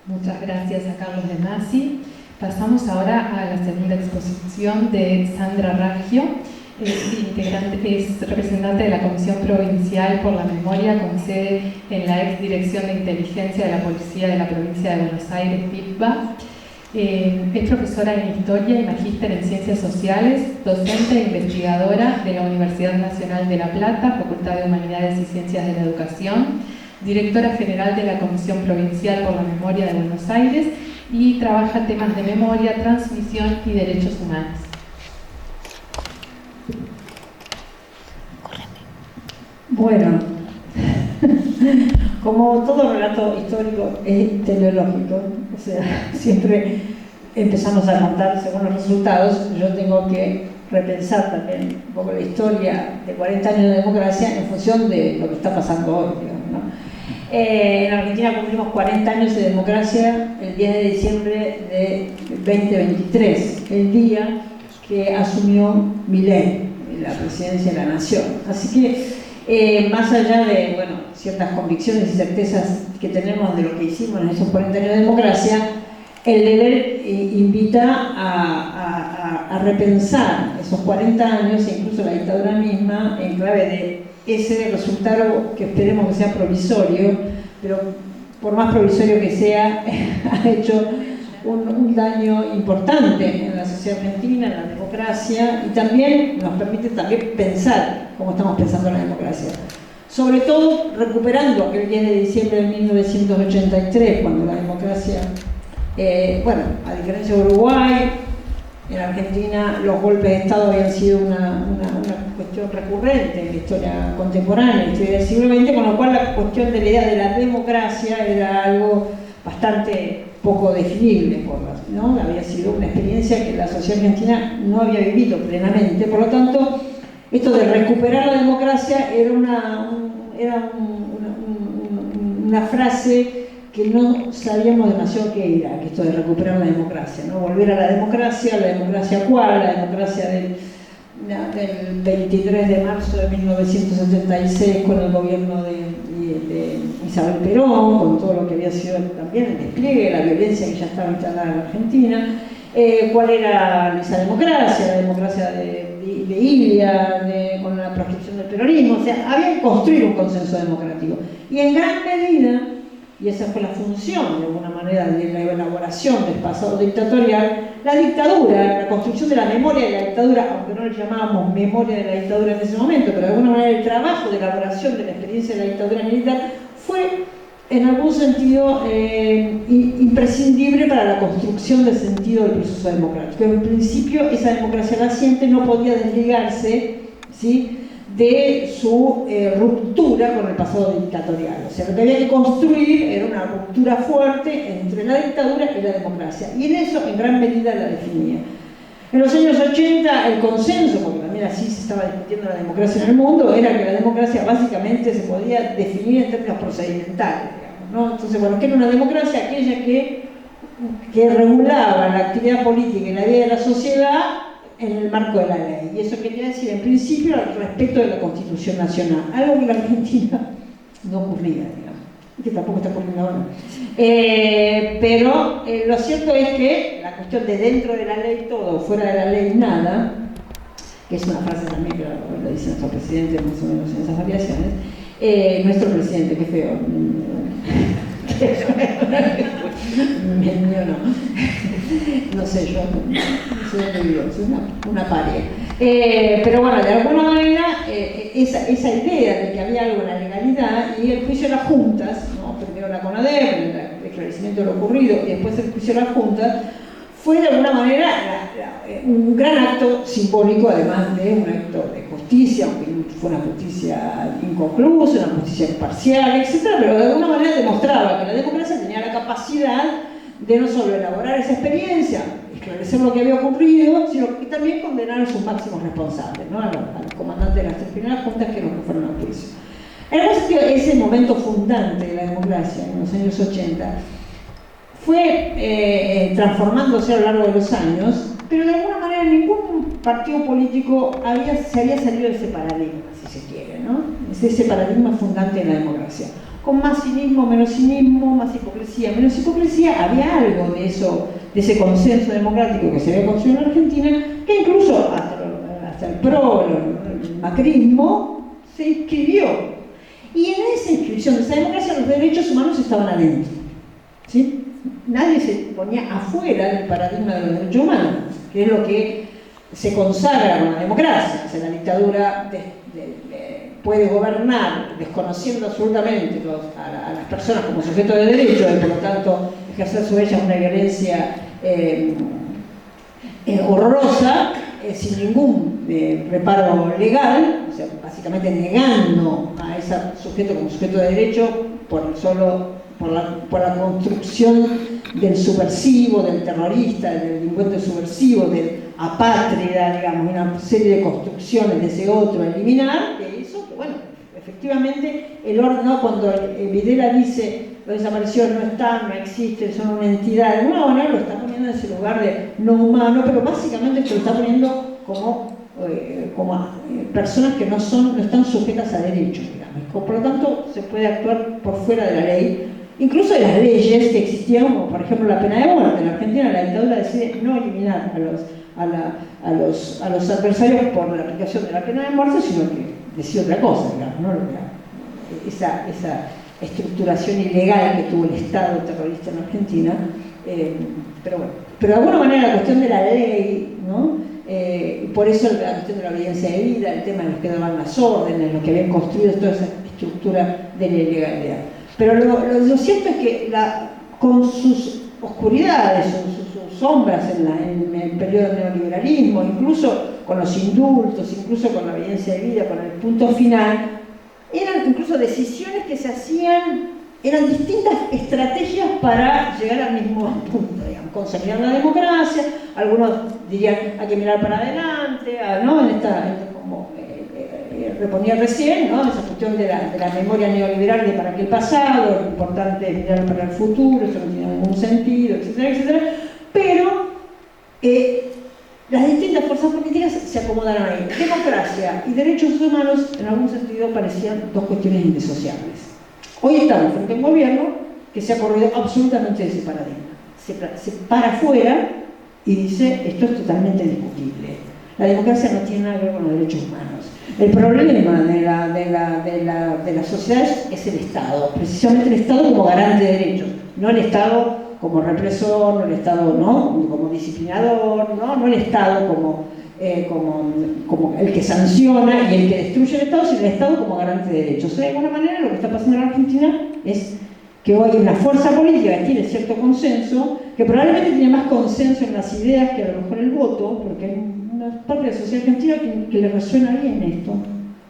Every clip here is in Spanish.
Muchas gracias a Carlos De Masi. Pasamos ahora a la segunda exposición de Sandra Raggio. Es representante de la Comisión Provincial por la Memoria con sede en la ex Dirección de Inteligencia de la Policía de la Provincia de Buenos Aires, PIPBA. Es profesora en Historia y magíster en Ciencias Sociales, docente e investigadora de la Universidad Nacional de La Plata, Facultad de Humanidades y Ciencias de la Educación, directora general de la Comisión Provincial por la Memoria de Buenos Aires y trabaja temas de memoria, transmisión y derechos humanos. Bueno, como todo relato histórico es teleológico, o sea, siempre empezamos a contar según los resultados. Yo tengo que repensar también un poco la historia de 40 años de democracia en función de lo que está pasando hoy, digamos, ¿no? En Argentina cumplimos 40 años de democracia el 10 de diciembre de 2023, el día que asumió Milei la presidencia de la Nación. Así que, más allá de, bueno, ciertas convicciones y certezas que tenemos de lo que hicimos en esos 40 años de democracia, el deber invita a repensar esos 40 años e incluso la dictadura misma en clave de ese resultado que esperemos que sea provisorio, pero por más provisorio que sea, ha hecho un daño importante en la sociedad argentina, en la democracia, y también nos permite también pensar cómo estamos pensando en la democracia. Sobre todo recuperando aquel 10 de diciembre de 1983, cuando la democracia, bueno, a diferencia de Uruguay, en Argentina los golpes de Estado habían sido una cuestión recurrente en la historia contemporánea, en la historia del siglo XX, con lo cual la cuestión de la idea de la democracia era algo bastante poco definible, ¿no? Había sido una experiencia que la sociedad argentina no había vivido plenamente. Por lo tanto, esto de recuperar la democracia era una frase que no sabíamos demasiado qué era, que esto de recuperar la democracia, ¿no? Volver a la democracia ¿cuál? La democracia del 23 de marzo de 1976 con el gobierno de Isabel Perón, con todo lo que había sido también el despliegue, la violencia que ya estaba instalada en Argentina. ¿Cuál era esa democracia? La democracia de Ilia, con la proscripción del peronismo. O sea, habían construido un consenso democrático. Y en gran medida, y esa fue la función de alguna manera de la elaboración del pasado dictatorial, la dictadura, la construcción de la memoria de la dictadura, aunque no le llamábamos memoria de la dictadura en ese momento, pero de alguna manera el trabajo de elaboración de la experiencia de la dictadura militar fue en algún sentido imprescindible para la construcción del sentido del proceso democrático. En principio esa democracia naciente no podía desligarse, ¿sí?, de su ruptura con el pasado dictatorial. O sea, lo que había que construir era una ruptura fuerte entre la dictadura y la democracia. Y en eso, en gran medida, la definía. En los años 80, el consenso, porque también así se estaba discutiendo la democracia en el mundo, era que la democracia básicamente se podía definir en términos procedimentales, digamos, ¿no? Entonces, bueno, ¿qué era una democracia? Aquella que regulaba la actividad política y la vida de la sociedad en el marco de la ley. Y eso quería decir, en principio, el respeto de la Constitución Nacional, algo que en la Argentina no ocurría, digamos, y que tampoco está ocurriendo ahora. Pero lo cierto es que la cuestión de dentro de la ley todo, fuera de la ley nada, que es una frase también que lo dice nuestro presidente más o menos en esas variaciones, nuestro presidente, qué feo, mío no sé, yo no sé dónde vivo, soy una paria. Pero bueno, de alguna manera esa idea de que había algo en la legalidad y el juicio de las juntas, ¿no? Primero la CONADEP, el esclarecimiento de lo ocurrido y después el juicio de las juntas, fue de alguna manera un gran acto simbólico, además de un acto de justicia, aunque fue una justicia inconclusa, una justicia parcial, etc. Pero de alguna manera demostraba que la democracia tenía la capacidad de no solo elaborar esa experiencia, esclarecer lo que había ocurrido, sino que también condenar a sus máximos responsables, ¿no? A los comandantes de las tres primeras juntas que fueron al juicio. En algún sentido, ese momento fundante de la democracia, en los años 80, fue transformándose a lo largo de los años, pero de alguna manera ningún partido político se había salido de ese paradigma, si se quiere, ¿no? Es ese paradigma fundante de la democracia. con más cinismo, menos cinismo, más hipocresía, menos hipocresía, había algo de eso, de ese consenso democrático que se había construido en Argentina, que incluso hasta el PRO, el macrismo, se inscribió. Y en esa inscripción de esa democracia los derechos humanos estaban adentro, ¿sí? Nadie se ponía afuera del paradigma de los derechos humanos, que es lo que se consagra con la democracia. O sea, la dictadura puede gobernar desconociendo absolutamente a las personas como sujetos de derecho y por lo tanto ejercer sobre ellas una violencia horrorosa, sin ningún reparo legal, o sea, básicamente negando a ese sujeto como sujeto de derecho por la construcción del subversivo, del terrorista, del delincuente subversivo, del apátrida, digamos, una serie de construcciones de ese otro a eliminar, que hizo que, bueno, efectivamente el orden, ¿no? Cuando Videla dice los desaparecidos no están, no existen, son una entidad, de alguna manera lo está poniendo en ese lugar de no humano, pero básicamente lo está poniendo como personas que no están sujetas a derechos, digamos. Por lo tanto, se puede actuar por fuera de la ley, incluso de las leyes que existían, como por ejemplo la pena de muerte. En Argentina la dictadura decide no eliminar a los adversarios por la aplicación de la pena de muerte, sino que decía otra cosa, digamos, ¿no? Esa estructuración ilegal que tuvo el Estado terrorista en Argentina, pero bueno, pero de alguna manera la cuestión de la ley, ¿no? Por eso la cuestión de la obediencia de vida, el tema de los que daban las órdenes, los que habían construido toda esa estructura de la ilegalidad. Pero lo cierto es que con sus oscuridades, sus sombras en el periodo del neoliberalismo, incluso con los indultos, incluso con la obediencia de vida, con el punto final, eran incluso decisiones que se hacían, eran distintas estrategias para llegar al mismo punto, digamos, consolidar la democracia. Algunos dirían hay que mirar para adelante, ¿no? Como reponía recién, ¿no? Esa cuestión de la memoria neoliberal de para qué el pasado, lo importante es mirar para el futuro, eso no tiene ningún sentido, etcétera, etcétera. Pero las distintas fuerzas políticas se acomodaron ahí. Democracia y derechos humanos, en algún sentido, parecían dos cuestiones indisociables. Hoy estamos frente a un gobierno que se ha corrido absolutamente de ese paradigma. Se para afuera y dice, esto es totalmente discutible. La democracia no tiene nada que ver con los derechos humanos. El problema de las sociedades es el Estado, precisamente el Estado como garante de derechos, no el Estado como represor, no el Estado, ¿no?, como disciplinador, no el Estado como el que sanciona y el que destruye el Estado, sino el Estado como garante de derechos. O sea, de alguna manera lo que está pasando en Argentina es que hoy hay una fuerza política que tiene cierto consenso, que probablemente tiene más consenso en las ideas que a lo mejor el voto, porque hay una parte de la sociedad argentina que le resuena bien esto.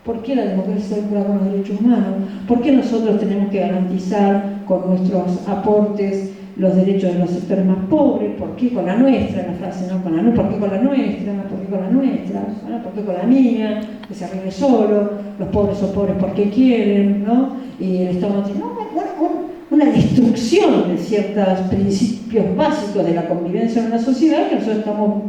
¿Por qué la democracia está vinculada con los derechos humanos? ¿Por qué nosotros tenemos que garantizar con nuestros aportes los derechos de los sectores más pobres? ¿Por qué con la nuestra? La frase, ¿no? ¿Por qué con la nuestra? ¿Por qué con la nuestra? ¿No? ¿Por qué con la mía? Que se arregle solo, los pobres son pobres porque quieren, ¿no? Y el Estado no tiene... una destrucción de ciertos principios básicos de la convivencia en una sociedad que nosotros estamos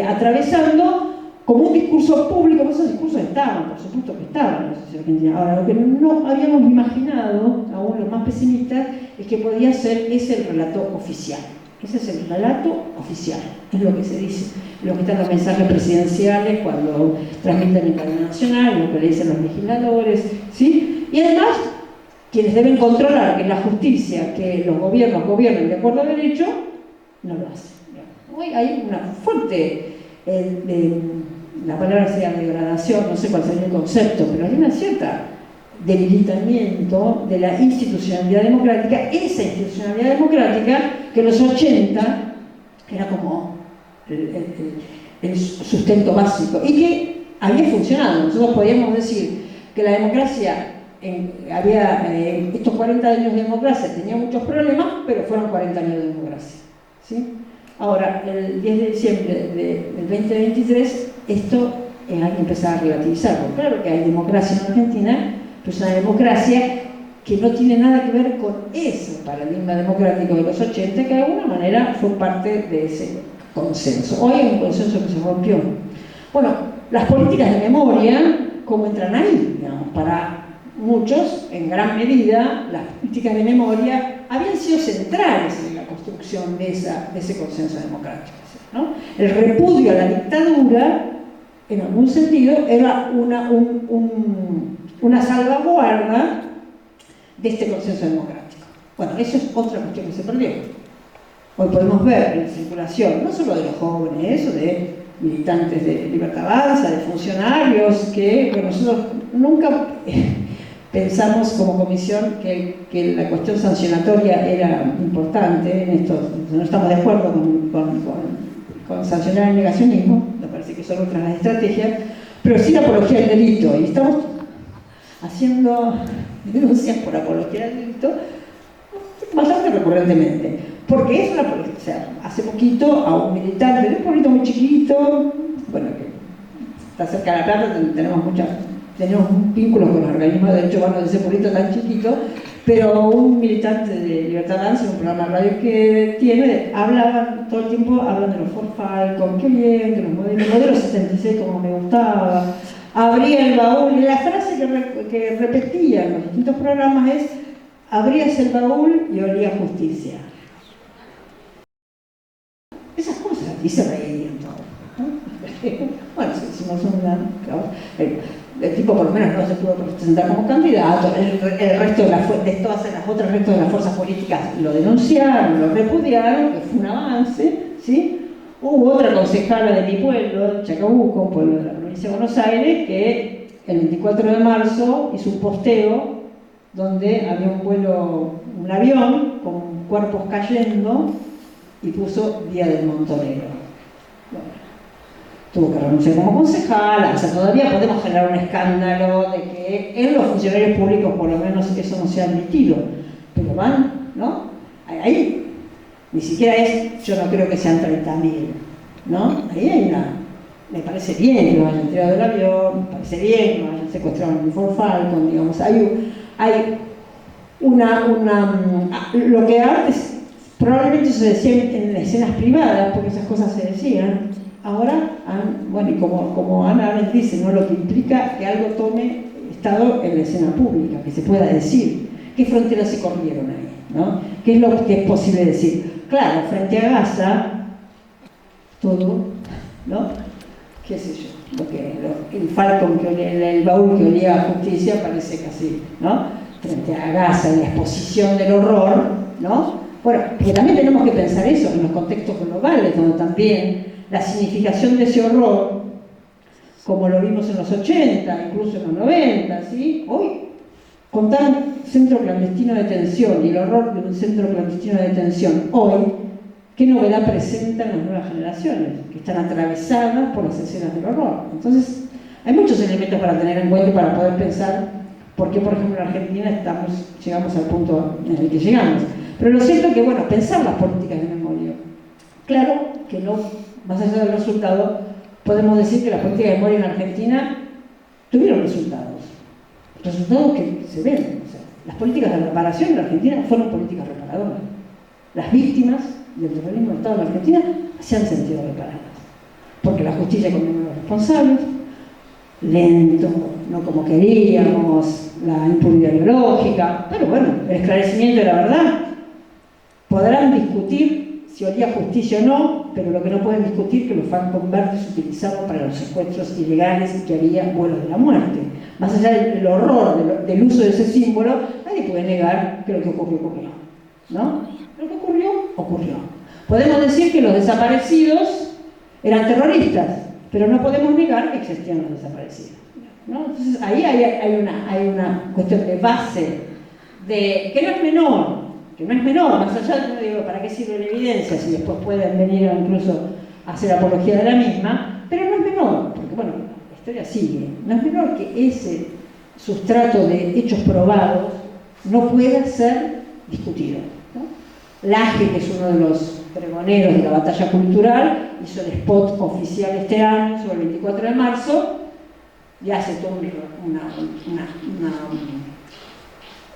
atravesando como un discurso público. Esos discursos estaban, por supuesto que estaban en la sociedad argentina. Ahora, lo que no habíamos imaginado, aún los más pesimistas, es que podía ser ese el relato oficial. Ese es el relato oficial, es lo que se dice, lo que están los mensajes presidenciales cuando transmiten en cadena nacional, lo que le dicen los legisladores, ¿sí? Y además, quienes deben controlar que la justicia, que los gobiernos gobiernen de acuerdo a derecho, no lo hacen. Hoy hay una fuerte, la palabra sea degradación, no sé cuál sería el concepto, pero hay una cierta debilitamiento de la institucionalidad democrática, esa institucionalidad democrática que en los 80 era como el sustento básico y que había funcionado. Nosotros podíamos decir que la democracia estos 40 años de democracia tenía muchos problemas, pero fueron 40 años de democracia, ¿sí? Ahora, el 10 de diciembre del 2023, esto hay que empezar a relativizar, porque claro que hay democracia en Argentina, pero es una democracia que no tiene nada que ver con ese paradigma democrático de los 80, que de alguna manera fue parte de ese consenso. Hoy hay un consenso que se rompió. Bueno, las políticas de memoria, ¿cómo entran ahí? Digamos, para muchos, en gran medida, las políticas de memoria habían sido centrales en la construcción de ese consenso democrático, ¿no? El repudio a la dictadura, en algún sentido, era una salvaguarda de este consenso democrático. Bueno, eso es otra cuestión que se perdió. Hoy podemos ver en circulación, no solo de los jóvenes, eso de militantes de Libertad Avanza, de funcionarios, que bueno, nosotros nunca pensamos como comisión que la cuestión sancionatoria era importante en esto. No estamos de acuerdo con sancionar el negacionismo, me parece que son otras las estrategias, pero sí la apología del delito, y estamos haciendo denuncias por apología del delito bastante recurrentemente, porque es una apología. O sea, hace poquito a un militante de un pueblito muy chiquito, bueno, que está cerca de La Plata, tenemos un vínculo con los organismos de derechos humanos de ese pueblito tan chiquito, pero un militante de Libertad Avanza, en un programa de radio que tiene, todo el tiempo hablan de los Ford Falcon, qué bien, de los modelos 76 como me gustaba, abría el baúl, y la frase que repetía en los distintos programas es: abrías el baúl y olía a justicia. Esas cosas, y se reían todos, ¿no? Bueno, si hicimos el tipo por lo menos no se pudo presentar como candidato, el resto de todas las otras restos de las fuerzas políticas lo denunciaron, lo repudiaron, que fue un avance, ¿sí? Hubo otra concejala de mi pueblo, Chacabuco, un pueblo de la provincia de Buenos Aires, que el 24 de marzo hizo un posteo donde había un avión con cuerpos cayendo, y puso Día del Montonero. Bueno, tuvo que renunciar como concejala. O sea, todavía podemos generar un escándalo de que en los funcionarios públicos por lo menos eso no se ha admitido, pero van, ¿no? Ahí ni siquiera yo no creo que sean 30.000, ¿no? Ahí hay me parece bien que lo hayan tirado del avión, me parece bien que lo hayan secuestrado en un Ford Falcon, digamos, hay lo que antes probablemente se decía en escenas privadas, porque esas cosas se decían, ahora, bueno, y como Ana Arendt dice, ¿no? Lo que implica que algo tome estado en la escena pública, que se pueda decir, qué fronteras se corrieron ahí, ¿no? ¿Qué es lo que es posible decir? Claro, frente a Gaza, todo, ¿no? Qué sé yo, el Falcon, el baúl que olía a justicia parece casi, ¿no? Frente a Gaza, en la exposición del horror, ¿no? Bueno, porque también tenemos que pensar eso en los contextos globales, donde también la significación de ese horror, como lo vimos en los 80, incluso en los 90, ¿sí? Hoy, contar un centro clandestino de detención y el horror de un centro clandestino de detención hoy, ¿qué novedad presentan las nuevas generaciones? Que están atravesadas por las escenas del horror. Entonces, hay muchos elementos para tener en cuenta y para poder pensar por qué, por ejemplo, en Argentina llegamos al punto en el que llegamos. Pero lo cierto es que, bueno, pensar las políticas de memoria. Claro que no, más allá del resultado, podemos decir que las políticas de memoria en Argentina tuvieron resultados que se ven. O sea, las políticas de reparación en Argentina fueron políticas reparadoras. Las víctimas del terrorismo del Estado en Argentina se han sentido reparadas. Porque la justicia condenó a los responsables, lento, no como queríamos, la impunidad ideológica, pero bueno, el esclarecimiento de la verdad. Podrán discutir si olía justicia o no, pero lo que no pueden discutir es que los Falcon verdes utilizaban para los secuestros ilegales y que había vuelos de la muerte. Más allá del horror del uso de ese símbolo, nadie puede negar que lo que ocurrió, ¿no? Lo que ocurrió. Podemos decir que los desaparecidos eran terroristas, pero no podemos negar que existían los desaparecidos, ¿no? Entonces ahí hay una cuestión de base, que no es menor, más allá, no digo, ¿para qué sirve la evidencia si después pueden venir incluso a hacer apología de la misma? Pero no es menor, porque bueno, la historia sigue, no es menor que ese sustrato de hechos probados no pueda ser discutido, ¿no? Laje, que es uno de los pregoneros de la batalla cultural, hizo el spot oficial este año, sobre el 24 de marzo, y hace todo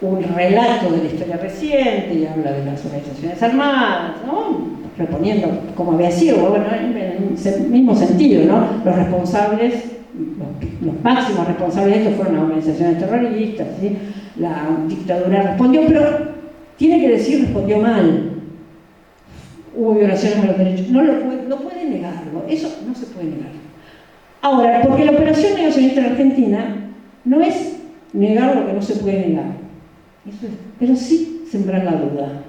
un relato de la historia reciente, y habla de las organizaciones armadas, ¿no? Reponiendo cómo había sido, bueno, en el mismo sentido, ¿no? Los responsables, los los máximos responsables de esto fueron las organizaciones terroristas, ¿sí? La dictadura respondió, pero tiene que decir respondió mal. Hubo violaciones de los derechos. No puede negarlo, eso no se puede negar. Ahora, porque la operación negacionista en Argentina no es negar lo que no se puede negar, pero sí sembrar la duda.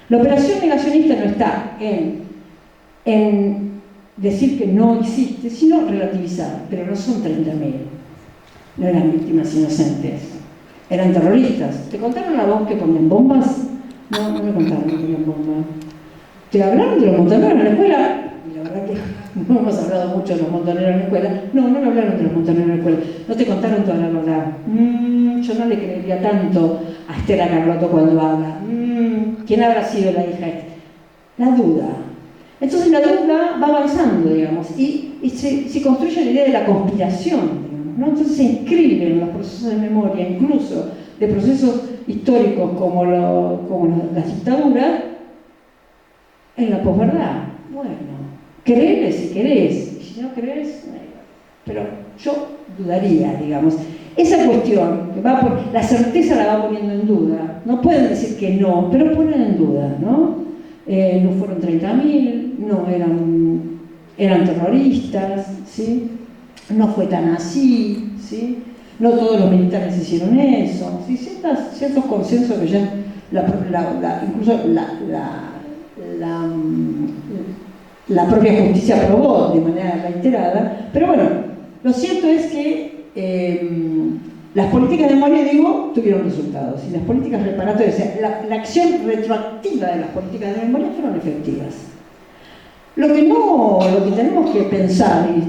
La operación negacionista no está en decir que no existe, sino relativizar, pero no son 30.000, no eran víctimas inocentes, eran terroristas. ¿Te contaron a vos que ponían bombas? No, no me contaron que ponían bombas. ¿Te hablaron de los montoneros en la escuela? Y la verdad que no hemos hablado mucho de los montoneros en la escuela. No, no me hablaron de los montoneros en la escuela. No te contaron toda la verdad. Yo no le creería tanto a Estela Carlotto cuando habla. ¿Quién habrá sido la hija? La duda. Entonces la duda va avanzando, digamos, y se construye la idea de la conspiración, digamos, ¿no? Entonces se inscriben los procesos de memoria, incluso de procesos históricos como las dictaduras, en la posverdad. Bueno, créele si querés, y si no querés, pero yo dudaría, digamos. Esa cuestión, que la certeza la va poniendo en duda. No pueden decir que no, pero ponen en duda, ¿no? No fueron 30.000, no eran terroristas, ¿sí? No fue tan así, ¿sí? No todos los militares hicieron eso, ¿sí? Ciertos consensos que ya incluso la propia justicia aprobó de manera reiterada, pero bueno, lo cierto es que las políticas de memoria, digo, tuvieron resultados, y las políticas reparatorias, o sea, la acción retroactiva de las políticas de memoria fueron efectivas. Lo que tenemos que pensar, y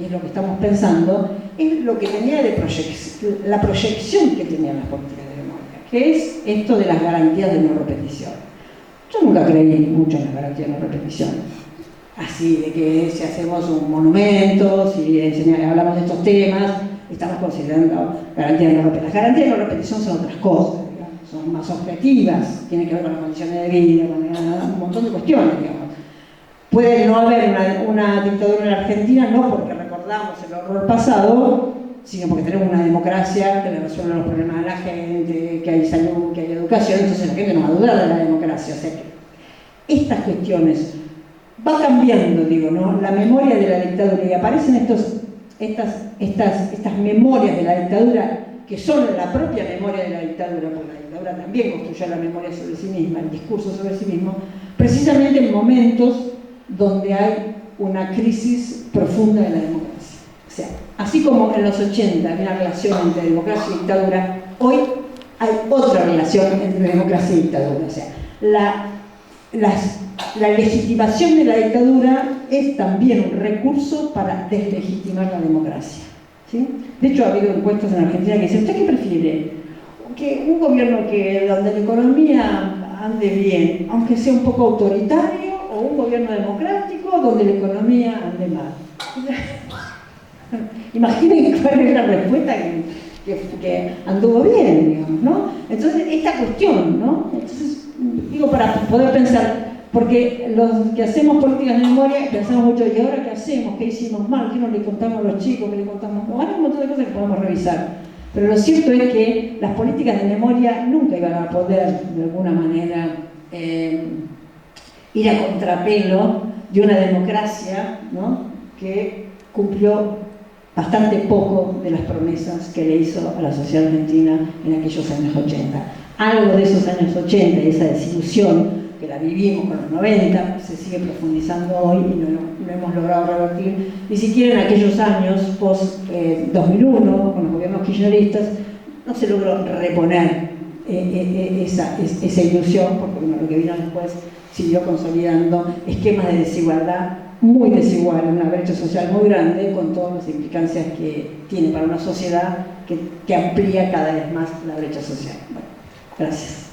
es lo que estamos pensando, es lo que tenía la proyección que tenían las políticas de memoria, que es esto de las garantías de no repetición. Yo nunca creí mucho en las garantías de no repetición. Así, de que si hacemos un monumento, si hablamos de estos temas, estamos considerando garantías de no repetición. Las garantías de no repetición son otras cosas, digamos, son más objetivas, tienen que ver con las condiciones de vida, con un montón de cuestiones, digamos. Puede no haber una dictadura en Argentina, no porque recordamos el horror pasado, sino porque tenemos una democracia que le resuelve los problemas a la gente, que hay salud, que hay educación, entonces la gente no va a dudar de la democracia. O sea que estas cuestiones va cambiando, digo, ¿no? La memoria de la dictadura, y aparecen estas memorias de la dictadura que son la propia memoria de la dictadura, porque la dictadura también construyó la memoria sobre sí misma, el discurso sobre sí mismo, precisamente en momentos donde hay una crisis profunda de la democracia. O sea, así como en los 80 había una relación entre democracia y dictadura, hoy hay otra relación entre democracia y dictadura. O sea, la legitimación de la dictadura es también un recurso para deslegitimar la democracia, ¿sí? De hecho, ha habido encuestas en Argentina que dicen, ¿usted qué prefiere? Que un gobierno donde la economía ande bien, aunque sea un poco autoritario, o un gobierno democrático donde la economía ande mal. Imaginen cuál es la respuesta que anduvo bien, digamos, ¿no? Entonces, esta cuestión, ¿no? Entonces, digo, para poder pensar, porque los que hacemos políticas de memoria pensamos mucho, ¿y ahora qué hacemos? ¿Qué hicimos mal? ¿Qué no le contamos a los chicos? ¿Qué le contamos? Bueno, hay un montón de cosas que podemos revisar. Pero lo cierto es que las políticas de memoria nunca iban a poder, de alguna manera, ir a contrapelo de una democracia, ¿no?, que cumplió bastante poco de las promesas que le hizo a la sociedad argentina en aquellos años 80. Algo de esos años 80 y esa desilusión que la vivimos con los 90 se sigue profundizando hoy y no hemos logrado revertir ni siquiera en aquellos años post-2001 con los gobiernos kirchneristas. No se logró reponer esa ilusión, porque bueno, lo que vino después siguió consolidando esquemas de desigualdad muy desigual, una brecha social muy grande, con todas las implicancias que tiene para una sociedad que amplía cada vez más la brecha social. Bueno, gracias.